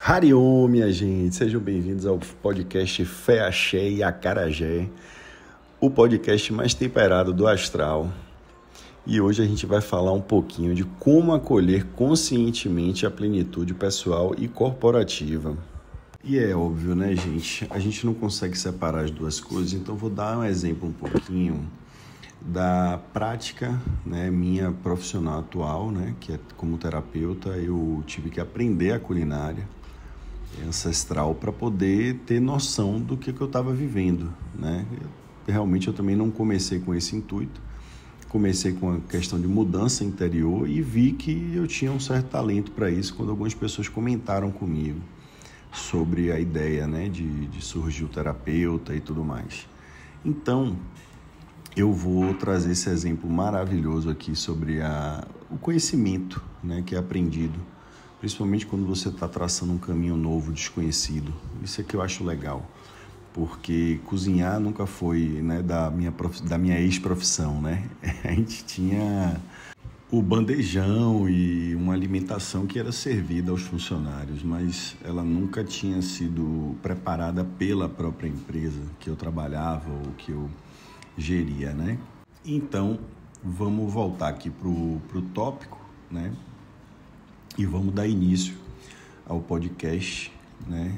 Hariom, minha gente, sejam bem-vindos ao podcast Fé, Axé e Acarajé, o podcast mais temperado do astral. E hoje a gente vai falar um pouquinho de como acolher conscientemente a plenitude pessoal e corporativa. E é óbvio, né, gente? A gente não consegue separar as duas coisas, então vou dar um exemplo um pouquinho da prática, né, minha profissional atual, né, que é como terapeuta. Eu tive que aprender a culinária ancestral para poder ter noção do que eu estava vivendo, né? Realmente eu também não comecei com esse intuito, comecei com a questão de mudança interior e vi que eu tinha um certo talento para isso quando algumas pessoas comentaram comigo sobre a ideia, né, de surgir o terapeuta e tudo mais. Então, eu vou trazer esse exemplo maravilhoso aqui sobre o conhecimento, né, que é aprendido, principalmente quando você está traçando um caminho novo, desconhecido. Isso é que eu acho legal, porque cozinhar nunca foi, né, da minha ex-profissão, né? A gente tinha o bandejão e uma alimentação que era servida aos funcionários, mas ela nunca tinha sido preparada pela própria empresa que eu trabalhava ou que eu geria, né? Então, vamos voltar aqui pro tópico, né? E vamos dar início ao podcast, né?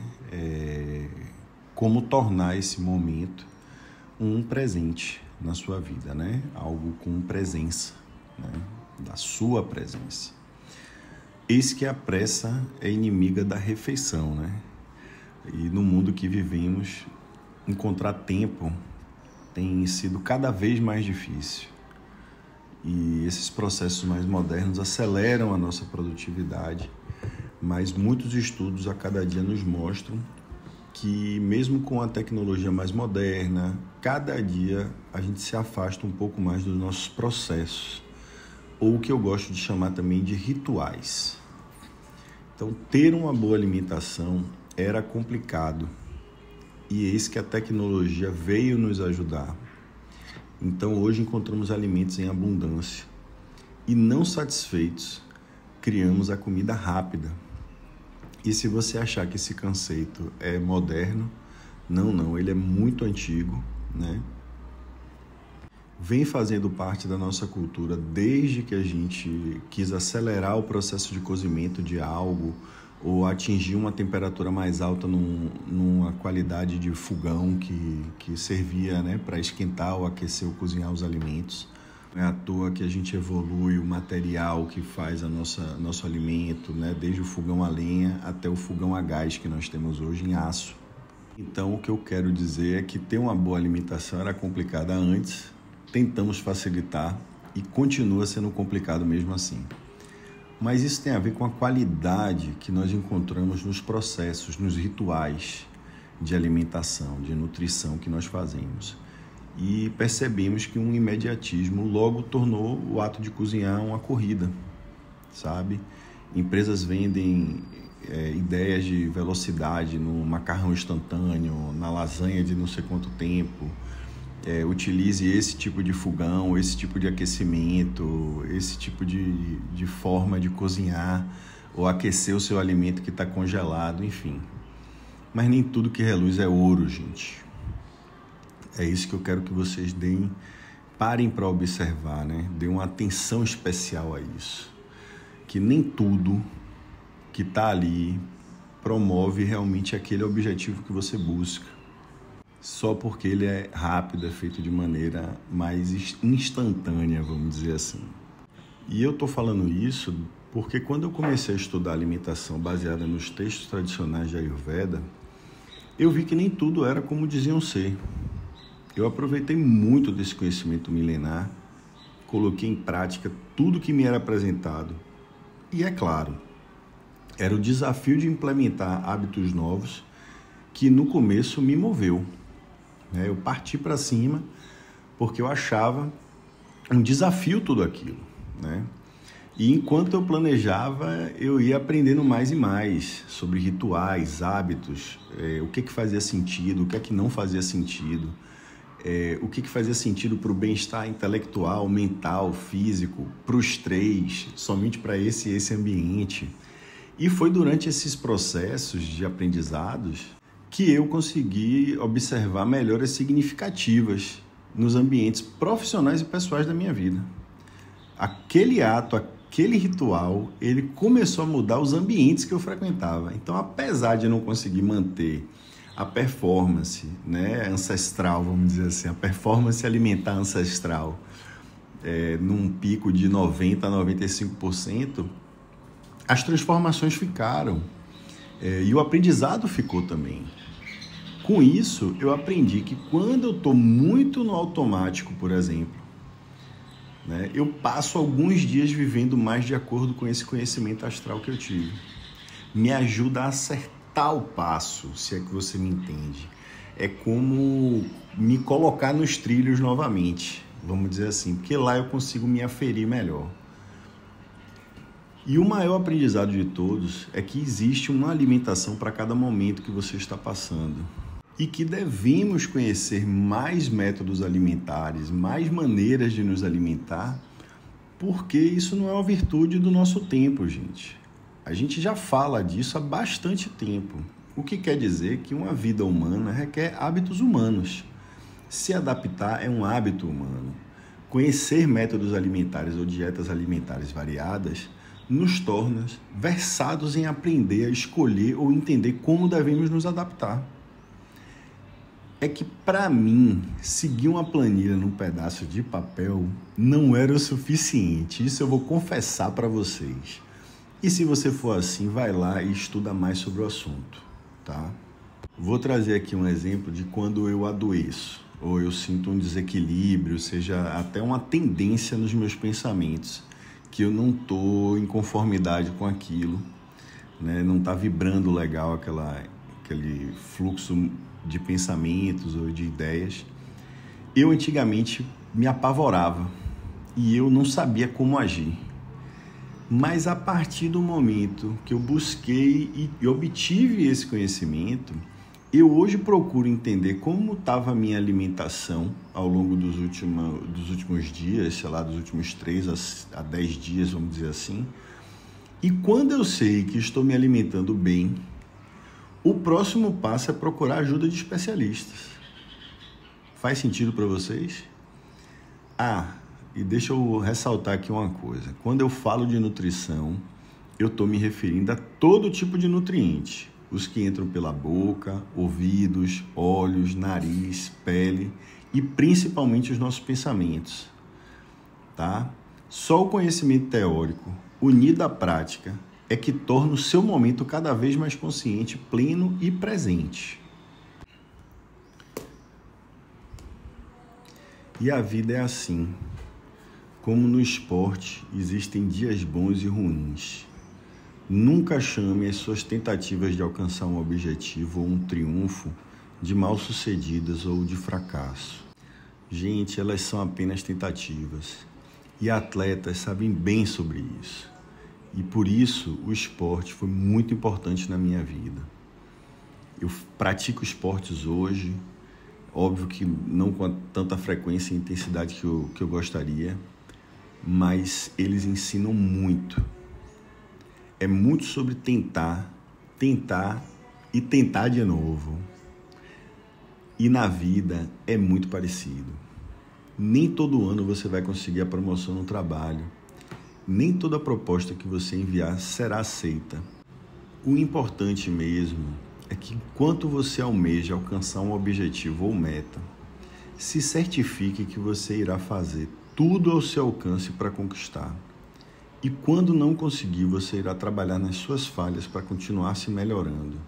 Como tornar esse momento um presente na sua vida, né? Algo com presença, né? Da sua presença. Eis que a pressa é inimiga da refeição, né? E no mundo que vivemos, encontrar tempo tem sido cada vez mais difícil. E esses processos mais modernos aceleram a nossa produtividade, mas muitos estudos a cada dia nos mostram que mesmo com a tecnologia mais moderna, cada dia a gente se afasta um pouco mais dos nossos processos, ou o que eu gosto de chamar também de rituais. Então, ter uma boa alimentação era complicado, e eis que a tecnologia veio nos ajudar. Então, hoje encontramos alimentos em abundância e, não satisfeitos, criamos a comida rápida. E se você achar que esse conceito é moderno, não, ele é muito antigo, né? Vem fazendo parte da nossa cultura desde que a gente quis acelerar o processo de cozimento de algo ou atingir uma temperatura mais alta numa qualidade de fogão que servia, né, para esquentar ou aquecer ou cozinhar os alimentos. Não é à toa que a gente evolui o material que faz nosso alimento, né, desde o fogão a lenha até o fogão a gás que nós temos hoje em aço. Então, o que eu quero dizer é que ter uma boa alimentação era complicada antes, tentamos facilitar e continua sendo complicado mesmo assim. Mas isso tem a ver com a qualidade que nós encontramos nos processos, nos rituais de alimentação, de nutrição que nós fazemos. E percebemos que um imediatismo logo tornou o ato de cozinhar uma corrida, sabe? Empresas vendem ideias de velocidade no macarrão instantâneo, na lasanha de não sei quanto tempo. Utilize esse tipo de fogão, esse tipo de aquecimento, esse tipo de forma de cozinhar ou aquecer o seu alimento que está congelado, enfim. Mas nem tudo que reluz é ouro, gente. É isso que eu quero que vocês parem para observar, né? Dêem uma atenção especial a isso. Que nem tudo que está ali promove realmente aquele objetivo que você busca. Só porque ele é rápido, é feito de maneira mais instantânea, vamos dizer assim. E eu estou falando isso porque quando eu comecei a estudar alimentação baseada nos textos tradicionais de Ayurveda, eu vi que nem tudo era como diziam ser. Eu aproveitei muito desse conhecimento milenar, coloquei em prática tudo que me era apresentado. E é claro, era o desafio de implementar hábitos novos que no começo me moveu. Eu parti para cima porque eu achava um desafio tudo aquilo, né? E enquanto eu planejava, eu ia aprendendo mais e mais sobre rituais, hábitos, o que fazia sentido, o que é que não fazia sentido, o que fazia sentido para o bem-estar intelectual, mental, físico, para os três, somente para esse ambiente. E foi durante esses processos de aprendizados que eu consegui observar melhoras significativas nos ambientes profissionais e pessoais da minha vida. Aquele ato, aquele ritual, ele começou a mudar os ambientes que eu frequentava. Então, apesar de eu não conseguir manter a performance, né, ancestral, vamos dizer assim, a performance alimentar ancestral, num pico de 90% a 95%, as transformações ficaram e o aprendizado ficou também. Com isso, eu aprendi que quando eu estou muito no automático, por exemplo, né, eu passo alguns dias vivendo mais de acordo com esse conhecimento astral que eu tive. Me ajuda a acertar o passo, se é que você me entende. É como me colocar nos trilhos novamente, vamos dizer assim, porque lá eu consigo me aferir melhor. E o maior aprendizado de todos é que existe uma alimentação para cada momento que você está passando. E que devemos conhecer mais métodos alimentares, mais maneiras de nos alimentar, porque isso não é uma virtude do nosso tempo, gente. A gente já fala disso há bastante tempo, o que quer dizer que uma vida humana requer hábitos humanos. Se adaptar é um hábito humano. Conhecer métodos alimentares ou dietas alimentares variadas nos torna versados em aprender a escolher ou entender como devemos nos adaptar. É que, para mim, seguir uma planilha num pedaço de papel não era o suficiente. Isso eu vou confessar para vocês. E se você for assim, vai lá e estuda mais sobre o assunto, tá? Vou trazer aqui um exemplo de quando eu adoeço, ou eu sinto um desequilíbrio, seja até uma tendência nos meus pensamentos, que eu não estou em conformidade com aquilo, né? Não está vibrando legal aquele fluxo de pensamentos ou de ideias. Eu antigamente me apavorava e eu não sabia como agir. Mas a partir do momento que eu busquei e obtive esse conhecimento, eu hoje procuro entender como estava a minha alimentação ao longo dos últimos dias, sei lá, dos últimos 3 a 10 dias, vamos dizer assim. E quando eu sei que estou me alimentando bem, o próximo passo é procurar ajuda de especialistas. Faz sentido para vocês? E deixa eu ressaltar aqui uma coisa. Quando eu falo de nutrição, eu estou me referindo a todo tipo de nutriente. Os que entram pela boca, ouvidos, olhos, nariz, pele e principalmente os nossos pensamentos. Tá? Só o conhecimento teórico, unido à prática, é que torna o seu momento cada vez mais consciente, pleno e presente. E a vida é assim. Como no esporte, existem dias bons e ruins. Nunca chame as suas tentativas de alcançar um objetivo ou um triunfo de mal-sucedidas ou de fracasso. Gente, elas são apenas tentativas. E atletas sabem bem sobre isso. E por isso o esporte foi muito importante na minha vida. Eu pratico esportes hoje, óbvio que não com tanta frequência e intensidade que eu gostaria, mas eles ensinam muito. É muito sobre tentar e tentar de novo. E na vida é muito parecido. Nem todo ano você vai conseguir a promoção no trabalho. Nem toda proposta que você enviar será aceita. O importante mesmo é que enquanto você almeja alcançar um objetivo ou meta, se certifique que você irá fazer tudo ao seu alcance para conquistar. E quando não conseguir, você irá trabalhar nas suas falhas para continuar se melhorando.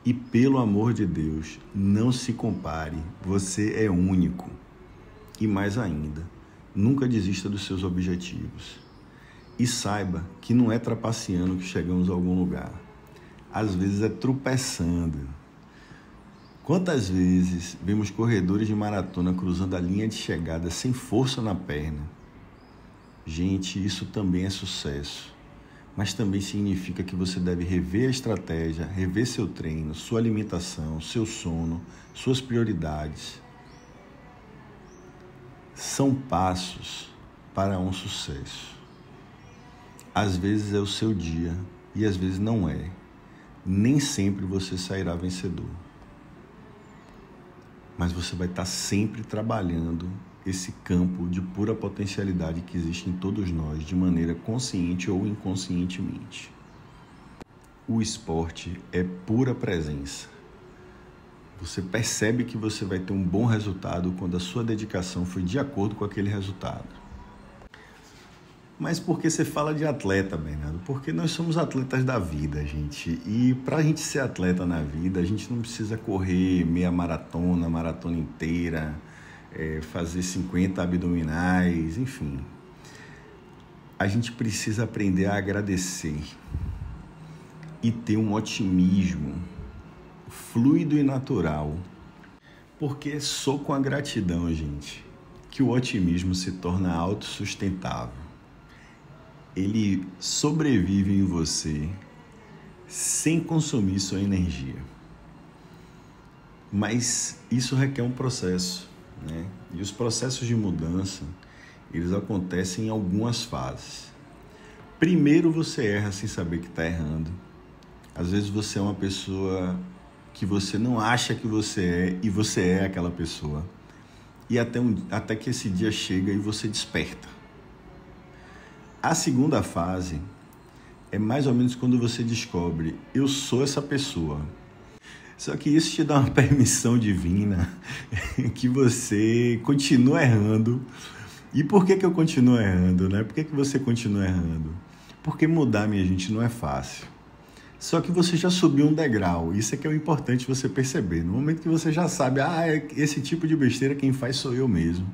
E pelo amor de Deus, não se compare, você é único. E mais ainda, nunca desista dos seus objetivos. E saiba que não é trapaceando que chegamos a algum lugar. Às vezes é tropeçando. Quantas vezes vemos corredores de maratona cruzando a linha de chegada sem força na perna? Gente, isso também é sucesso. Mas também significa que você deve rever a estratégia, rever seu treino, sua alimentação, seu sono, suas prioridades. São passos para um sucesso. Às vezes é o seu dia, e às vezes não é. Nem sempre você sairá vencedor. Mas você vai estar sempre trabalhando esse campo de pura potencialidade que existe em todos nós, de maneira consciente ou inconscientemente. O esporte é pura presença. Você percebe que você vai ter um bom resultado quando a sua dedicação foi de acordo com aquele resultado. Mas por que você fala de atleta, Bernardo? Porque nós somos atletas da vida, gente. E para a gente ser atleta na vida, a gente não precisa correr meia maratona, maratona inteira, fazer 50 abdominais, enfim. A gente precisa aprender a agradecer e ter um otimismo fluido e natural. Porque é só com a gratidão, gente, que o otimismo se torna autossustentável. Ele sobrevive em você sem consumir sua energia. Mas isso requer um processo, né? E os processos de mudança, eles acontecem em algumas fases. Primeiro você erra sem saber que está errando. Às vezes você é uma pessoa que você não acha que você é e você é aquela pessoa. E até que esse dia chega e você desperta. A segunda fase é mais ou menos quando você descobre, eu sou essa pessoa. Só que isso te dá uma permissão divina que você continua errando. E por que eu continuo errando, né? Por que você continua errando? Porque mudar, minha gente, não é fácil. Só que você já subiu um degrau. Isso é que é o importante você perceber. No momento que você já sabe, esse tipo de besteira quem faz sou eu mesmo.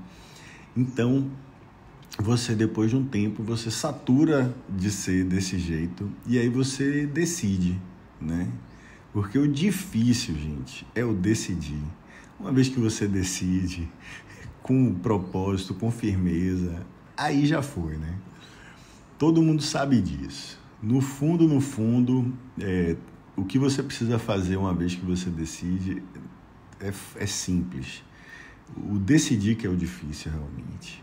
Então, você, depois de um tempo, você satura de ser desse jeito e aí você decide, né? Porque o difícil, gente, é o decidir. Uma vez que você decide com propósito, com firmeza, aí já foi, né? Todo mundo sabe disso. No fundo, o que você precisa fazer uma vez que você decide é simples. O decidir que é o difícil, realmente.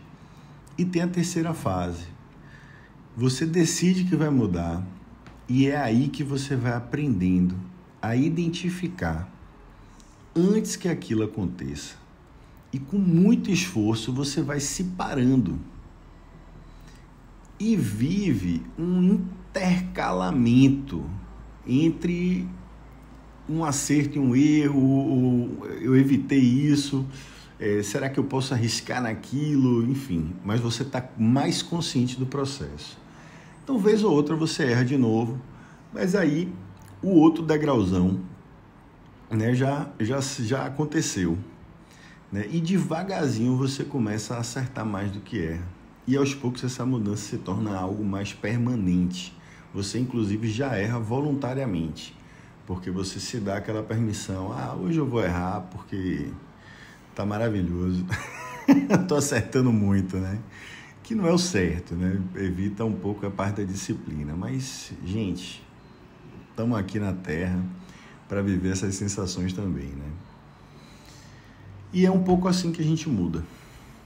E tem a terceira fase. Você decide que vai mudar e é aí que você vai aprendendo a identificar antes que aquilo aconteça. E com muito esforço você vai se parando e vive um intercalamento entre um acerto e um erro, eu evitei isso, será que eu posso arriscar naquilo, enfim, mas você está mais consciente do processo. Então, vez ou outra você erra de novo, mas aí o outro degrauzão, né, já aconteceu, né? E devagarzinho você começa a acertar mais do que erra. E aos poucos essa mudança se torna algo mais permanente. Você, inclusive, já erra voluntariamente, porque você se dá aquela permissão. Hoje eu vou errar porque tá maravilhoso. Tô acertando muito, né? Que não é o certo, né? Evita um pouco a parte da disciplina. Mas, gente, estamos aqui na Terra para viver essas sensações também, né? E é um pouco assim que a gente muda,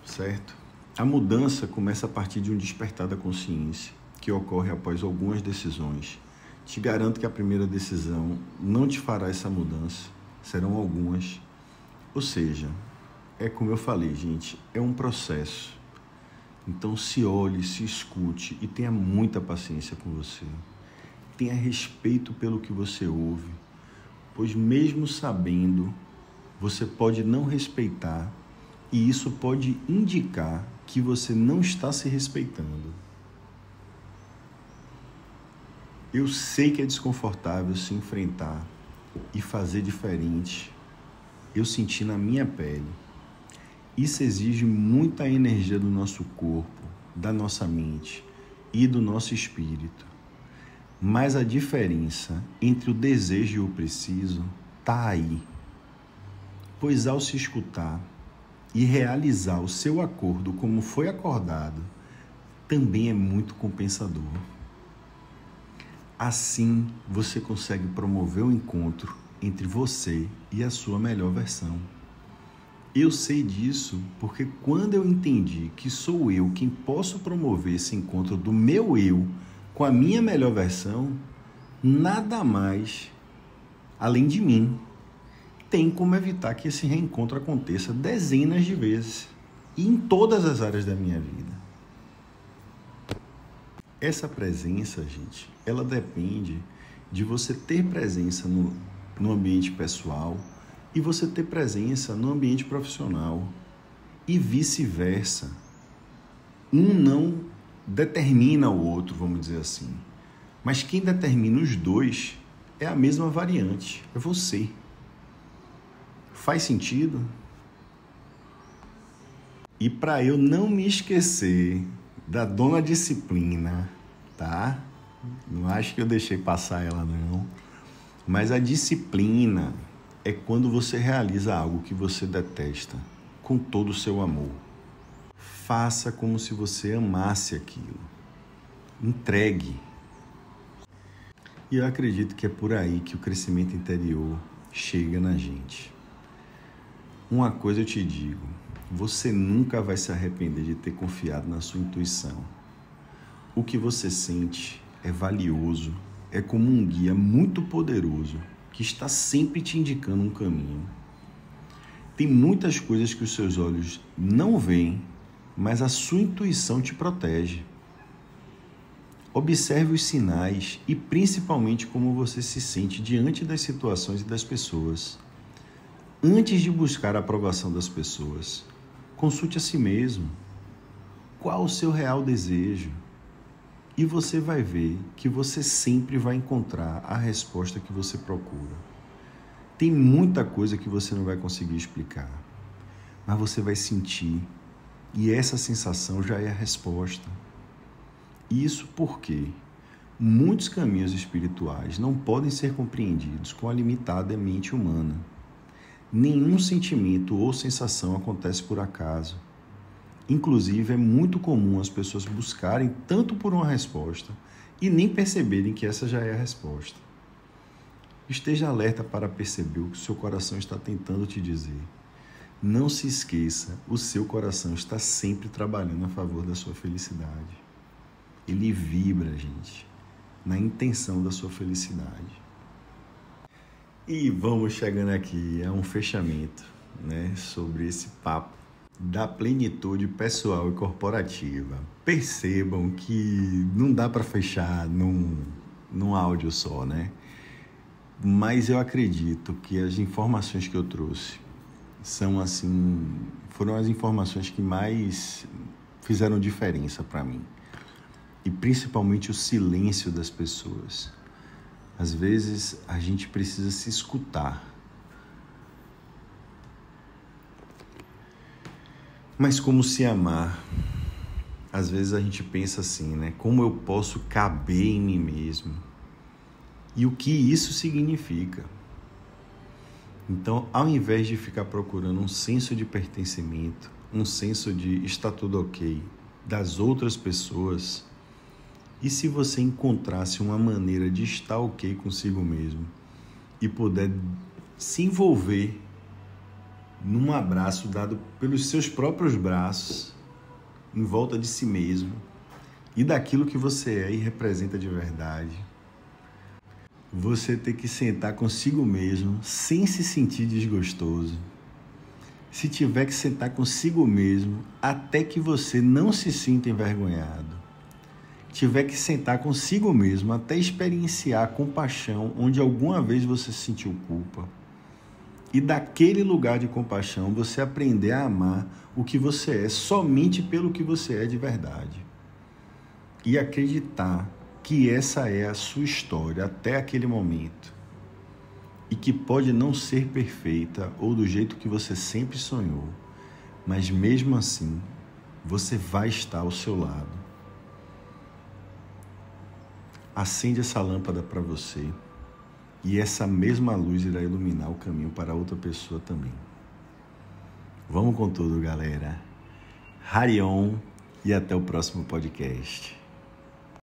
certo? A mudança começa a partir de um despertar da consciência, que ocorre após algumas decisões. Te garanto que a primeira decisão não te fará essa mudança, serão algumas. Ou seja, é como eu falei, gente, é um processo. Então se olhe, se escute e tenha muita paciência com você. Tenha respeito pelo que você ouve, pois mesmo sabendo, você pode não respeitar e isso pode indicar que você não está se respeitando. Eu sei que é desconfortável se enfrentar e fazer diferente. Eu senti na minha pele. Isso exige muita energia do nosso corpo, da nossa mente e do nosso espírito. Mas a diferença entre o desejo e o preciso está aí. Pois ao se escutar e realizar o seu acordo como foi acordado, também é muito compensador. Assim, você consegue promover o encontro entre você e a sua melhor versão. Eu sei disso porque quando eu entendi que sou eu quem posso promover esse encontro do meu eu com a minha melhor versão, nada mais além de mim tem como evitar que esse reencontro aconteça dezenas de vezes e em todas as áreas da minha vida. Essa presença, gente, ela depende de você ter presença no ambiente pessoal e você ter presença no ambiente profissional e vice-versa. Um não determina o outro, vamos dizer assim. Mas quem determina os dois é a mesma variante, é você. Faz sentido? E para eu não me esquecer da dona disciplina, tá? Não acho que eu deixei passar ela, não. Mas a disciplina é quando você realiza algo que você detesta com todo o seu amor. Faça como se você amasse aquilo. Entregue. E eu acredito que é por aí que o crescimento interior chega na gente. Uma coisa eu te digo, você nunca vai se arrepender de ter confiado na sua intuição. O que você sente é valioso, é como um guia muito poderoso que está sempre te indicando um caminho. Tem muitas coisas que os seus olhos não veem, mas a sua intuição te protege. Observe os sinais e principalmente como você se sente diante das situações e das pessoas. Antes de buscar a aprovação das pessoas, consulte a si mesmo. Qual o seu real desejo? E você vai ver que você sempre vai encontrar a resposta que você procura. Tem muita coisa que você não vai conseguir explicar, mas você vai sentir, e essa sensação já é a resposta. Isso porque muitos caminhos espirituais não podem ser compreendidos com a limitada mente humana. Nenhum sentimento ou sensação acontece por acaso. Inclusive, é muito comum as pessoas buscarem tanto por uma resposta e nem perceberem que essa já é a resposta. Esteja alerta para perceber o que o seu coração está tentando te dizer. Não se esqueça, o seu coração está sempre trabalhando a favor da sua felicidade. Ele vibra, gente, na intenção da sua felicidade. E vamos chegando aqui a um fechamento, né, sobre esse papo da plenitude pessoal e corporativa. Percebam que não dá para fechar num áudio só, né? Mas eu acredito que as informações que eu trouxe foram as informações que mais fizeram diferença para mim. E principalmente o silêncio das pessoas. Às vezes a gente precisa se escutar. Mas como se amar? Às vezes a gente pensa assim, né? Como eu posso caber em mim mesmo? E o que isso significa? Então, ao invés de ficar procurando um senso de pertencimento, um senso de está tudo ok das outras pessoas, e se você encontrasse uma maneira de estar ok consigo mesmo e puder se envolver num abraço dado pelos seus próprios braços, em volta de si mesmo e daquilo que você é e representa de verdade, você ter que sentar consigo mesmo sem se sentir desgostoso. Se tiver que sentar consigo mesmo até que você não se sinta envergonhado. Tiver que sentar consigo mesmo até experienciar compaixão onde alguma vez você sentiu culpa. E daquele lugar de compaixão você aprender a amar o que você é somente pelo que você é de verdade. E acreditar que essa é a sua história até aquele momento. E que pode não ser perfeita ou do jeito que você sempre sonhou, mas mesmo assim você vai estar ao seu lado. Acende essa lâmpada para você e essa mesma luz irá iluminar o caminho para outra pessoa também. Vamos com tudo, galera. Harion e até o próximo podcast.